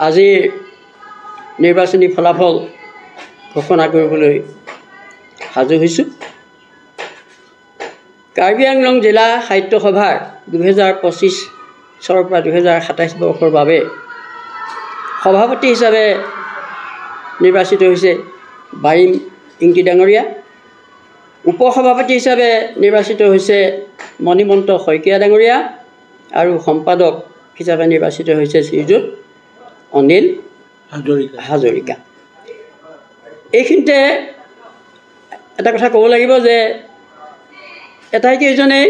আজি নিৰ্বাচনী ফলাফল ঘোষণা কৰিবলৈ সাজু হৈছোঁ। কাৰ্বি আংলং জিলা সাহিত্য সভাৰ 2025 পৰা 2027 বৰ্ষৰ বাবে সভাপতি হিচাপে নিৰ্বাচিত হৈছে বাইম ইংতি ডাঙৰীয়া। উপসভাপতি হিচাপে নিৰ্বাচিত হৈছে মণিমন্ত শইকীয়া ডাঙৰীয়া আৰু সম্পাদক হিচাপে নিৰ্বাচিত হৈছে শ্ৰীযুত অনিল হাজৰিকা। এইখিনিতে এটা কথা ক'ব লাগিব যে এটাইকেইজনেই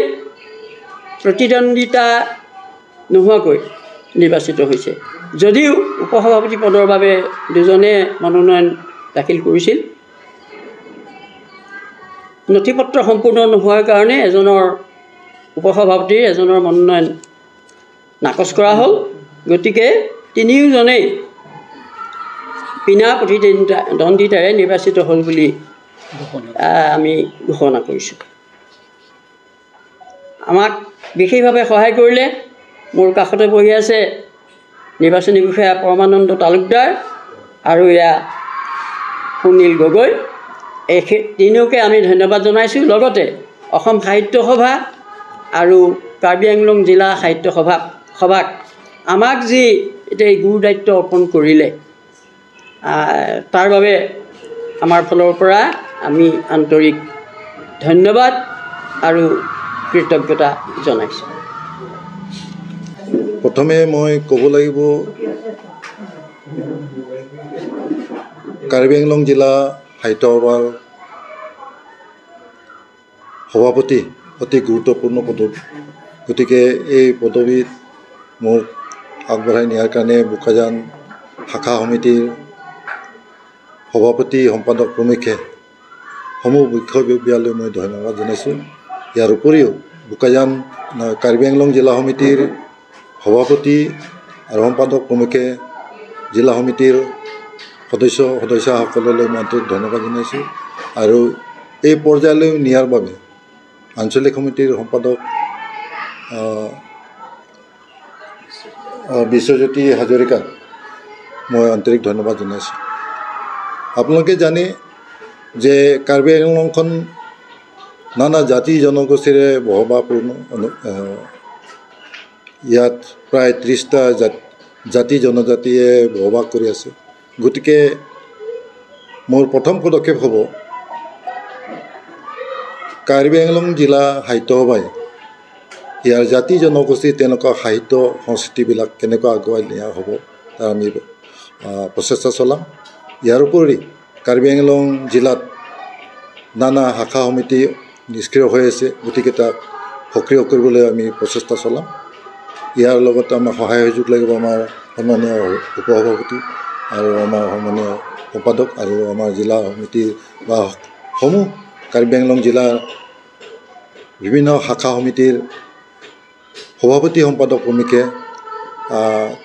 প্ৰতিদ্বন্দ্বিতা নোহোৱাকৈ নিৰ্বাচিত হৈছে, যদিও উপসভাপতি পদৰ বাবে দুজনে মনোনয়ন দাখিল কৰিছিল। নথিপত্ৰ সম্পূৰ্ণ নোহোৱাৰ কাৰণে এজনৰ উপসভাপতিৰ এজনৰ মনোনয়ন নাকচ কৰা হ'ল। গতিকে তিনিওজনেই বিনা প্ৰতিদ্বন্দ্বিতাৰে নিৰ্বাচিত হ'ল বুলি আমি ঘোষণা কৰিছোঁ। আমাক বিশেষভাৱে সহায় কৰিলে মোৰ কাষতে বহি আছে নিৰ্বাচনী বিষয়া পৰমানন্দ তালুকদাৰ আৰু এয়া সুনীল গগৈ। এই তিনিওকে আমি ধন্যবাদ জনাইছোঁ। লগতে অসম সাহিত্য সভা আৰু কাৰ্বি আংলং জিলা সাহিত্য সভাক আমাক যি এতিয়া গুৰু দায়িত্ব অৰ্পণ কৰিলে তাৰ বাবে আমাৰ ফালৰ পৰা আমি আন্তৰিক ধন্যবাদ আৰু কৃতজ্ঞতা জনাইছোঁ। প্ৰথমে মই ক'ব লাগিব কাৰ্বি আংলং জিলা সাহিত্য সভাৰ সভাপতি অতি গুৰুত্বপূৰ্ণ পদবী। গতিকে এই পদবীত মোক আগবঢ়াই নিয়াৰ কাৰণে বোকাজান শাখা সমিতিৰ সভাপতি সম্পাদক প্ৰমুখ্যে সমূহ বিষয়ববীয়ালৈ মই ধন্যবাদ জনাইছোঁ। ইয়াৰ উপৰিও বোকাজান কাৰ্বি আংলং জিলা সমিতিৰ সভাপতি আৰু সম্পাদক প্ৰমুখ্যে জিলা সমিতিৰ সদস্যসকললৈ মই আন্তৰিক ধন্যবাদ জনাইছোঁ। আৰু এই পৰ্যায়লৈ নিয়াৰ বাবে আঞ্চলিক সমিতিৰ সম্পাদক বিশ্বজ্যোতি হাজৰিকাক মই আন্তৰিক ধন্যবাদ জনাইছোঁ। আপোনালোকে জানে যে কাৰ্বি আংলংখন নানা জাতি জনগোষ্ঠীৰে বসবাসপূৰ্ণ। ইয়াত প্ৰায় 30টা জাতি জনজাতিয়ে বসবাস কৰি আছে। গতিকে মোৰ প্ৰথম পদক্ষেপ হ'ব কাৰ্বি আংলং জিলা সাহিত্য সভাই ইয়াৰ জাতি জনগোষ্ঠী তেনেকুৱা সাহিত্য সংস্কৃতিবিলাক কেনেকুৱা আগুৱাই নিয়া হ'ব তাৰ আমি প্ৰচেষ্টা চলাম। ইয়াৰ উপৰি কাৰ্বি আংলং জিলাত নানা শাখা সমিতি নিষ্ক্ৰিয় হৈ আছে, গতিকে তাক সক্ৰিয় কৰিবলৈ আমি প্ৰচেষ্টা চলাম। ইয়াৰ লগতে আমাৰ সহায় সহযোগ লাগিব আমাৰ সন্মানীয় উপসভাপতি আৰু আমাৰ সন্মানীয় সম্পাদক আৰু আমাৰ জিলা সমিতিৰ বা সমূহ কাৰ্বি আংলং জিলাৰ বিভিন্ন শাখা সমিতিৰ সভাপতি সম্পাদক প্ৰমুখ্যে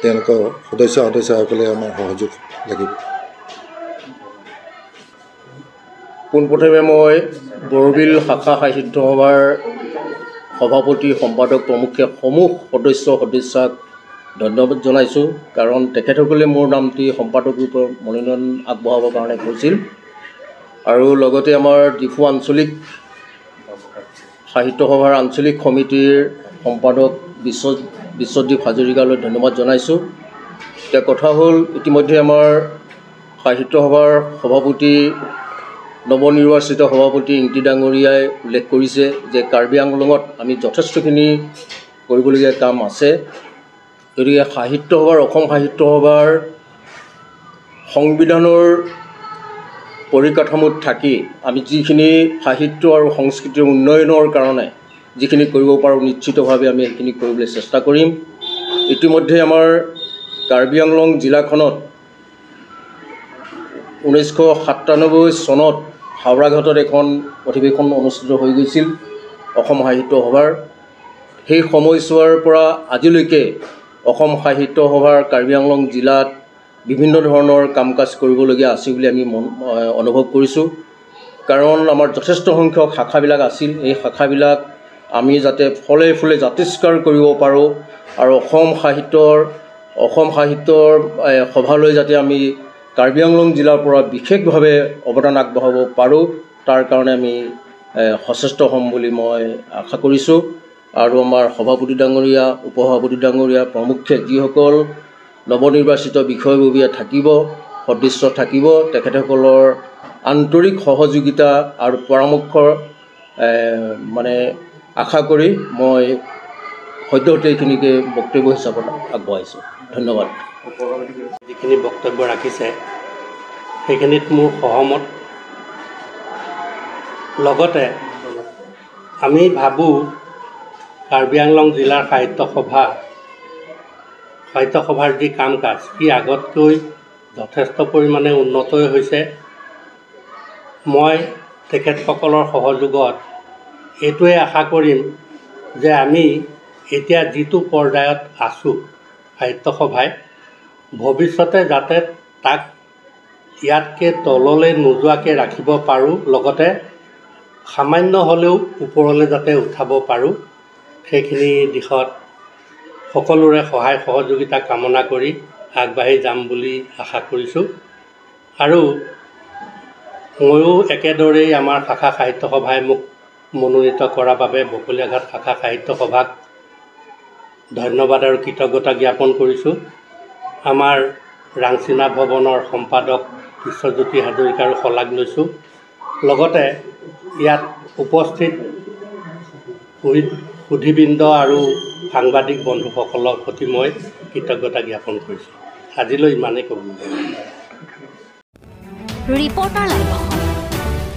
তেওঁলোকৰ সদস্যসকলে আমাৰ সহযোগ লাগিব। পোনপ্ৰথমে মই বৰবিল শাখা সাহিত্য সভাৰ সভাপতি সম্পাদক প্ৰমুখ্যে সমূহ সদস্যাক ধন্যবাদ জনাইছোঁ, কাৰণ তেখেতসকলে মোৰ নামটি সম্পাদক ৰূপে মনোনয়ন আগবঢ়াবৰ কাৰণে কৈছিল। আৰু লগতে আমাৰ ডিফু আঞ্চলিক সাহিত্য সভাৰ আঞ্চলিক সমিতিৰ সম্পাদক বিশ্বদ্বীপ হাজৰিকালৈ ধন্যবাদ জনাইছোঁ। এতিয়া কথা হ'ল, ইতিমধ্যে আমাৰ সাহিত্য সভাৰ সভাপতি নৱনিৰ্বাচিত সভাপতি ইংতি ডাঙৰীয়াই উল্লেখ কৰিছে যে কাৰ্বি আংলঙত আমি যথেষ্টখিনি কৰিবলগীয়া কাম আছে। গতিকে সাহিত্য সভাৰ অসম সাহিত্য সভাৰ সংবিধানৰ পৰিকাঠামোত থাকি আমি যিখিনি সাহিত্য আৰু সংস্কৃতিৰ উন্নয়নৰ কাৰণে যিখিনি কৰিব পাৰোঁ নিশ্চিতভাৱে আমি সেইখিনি কৰিবলৈ চেষ্টা কৰিম। ইতিমধ্যে আমাৰ কাৰ্বি আংলং জিলাখনত 1997 চনত হাওৰাঘাটত এখন অধিৱেশন অনুষ্ঠিত হৈ গৈছিল অসম সাহিত্য সভাৰ। সেই সময়ছোৱাৰ পৰা আজিলৈকে অসম সাহিত্য সভাৰ কাৰ্বি আংলং জিলাত বিভিন্ন ধৰণৰ কাম কাজ কৰিবলগীয়া আছে বুলি আমি অনুভৱ কৰিছোঁ। কাৰণ আমাৰ যথেষ্ট সংখ্যক শাখাবিলাক আছিল, এই শাখাবিলাক আমি যাতে ফলে ফুলে জাতিষ্কাৰ কৰিব পাৰোঁ আৰু অসম সাহিত্যৰ অসম সাহিত্যৰ সভালৈ যাতে আমি কাৰ্বি আংলং জিলাৰ পৰা বিশেষভাৱে অৱদান আগবঢ়াব পাৰোঁ তাৰ কাৰণে আমি সচেষ্ট হ'ম বুলি মই আশা কৰিছোঁ। আৰু আমাৰ সভাপতি ডাঙৰীয়া উপসভাপতি ডাঙৰীয়া প্ৰমুখ্যে যিসকল নৱনিৰ্বাচিত বিষয়ববীয়া থাকিব সদস্য থাকিব তেখেতসকলৰ আন্তৰিক সহযোগিতা আৰু পৰামৰ্শৰ মানে আশা কৰি মই সদ্যহতে এইখিনিকে বক্তব্য হিচাপত আগবঢ়াইছোঁ। ধন্যবাদ। যিখিনি বক্তব্য ৰাখিছে সেইখিনিত মোৰ সহমত। লগতে আমি ভাবোঁ কাৰ্বি আংলং জিলাৰ সাহিত্য সভাৰ যি কাম কাজ সি আগতকৈ যথেষ্ট পৰিমাণে উন্নতই হৈছে। মই তেখেতসকলৰ সহযোগত এইটোৱে আশা কৰিম যে আমি এতিয়া যিটো পৰ্যায়ত আছোঁ সাহিত্য সভাই ভৱিষ্যতে যাতে তাক ইয়াতকৈ তললৈ নোযোৱাকৈ ৰাখিব পাৰোঁ, লগতে সামান্য হ'লেও ওপৰলৈ যাতে উঠাব পাৰোঁ সেইখিনি দিশত সকলোৰে সহায় সহযোগিতা কামনা কৰি আগবাঢ়ি যাম বুলি আশা কৰিছোঁ। আৰু ময়ো একেদৰেই আমাৰ শাখা সাহিত্য সভাই মোক মনোনীত কৰাৰ বাবে বকলীয়াঘাট শাখা সাহিত্য সভাক ধন্যবাদ আৰু কৃতজ্ঞতা জ্ঞাপন কৰিছোঁ। আমাৰ ৰাংচিনা ভৱনৰ সম্পাদক বিশ্বজ্যোতি হাজৰিকাৰো শলাগ লৈছোঁ। লগতে ইয়াত উপস্থিত সুধীবৃন্দ আৰু সাংবাদিক বন্ধুসকলৰ প্ৰতি মই কৃতজ্ঞতা জ্ঞাপন কৰিছোঁ। আজিলৈ ইমানেই ক'ব। Reporter live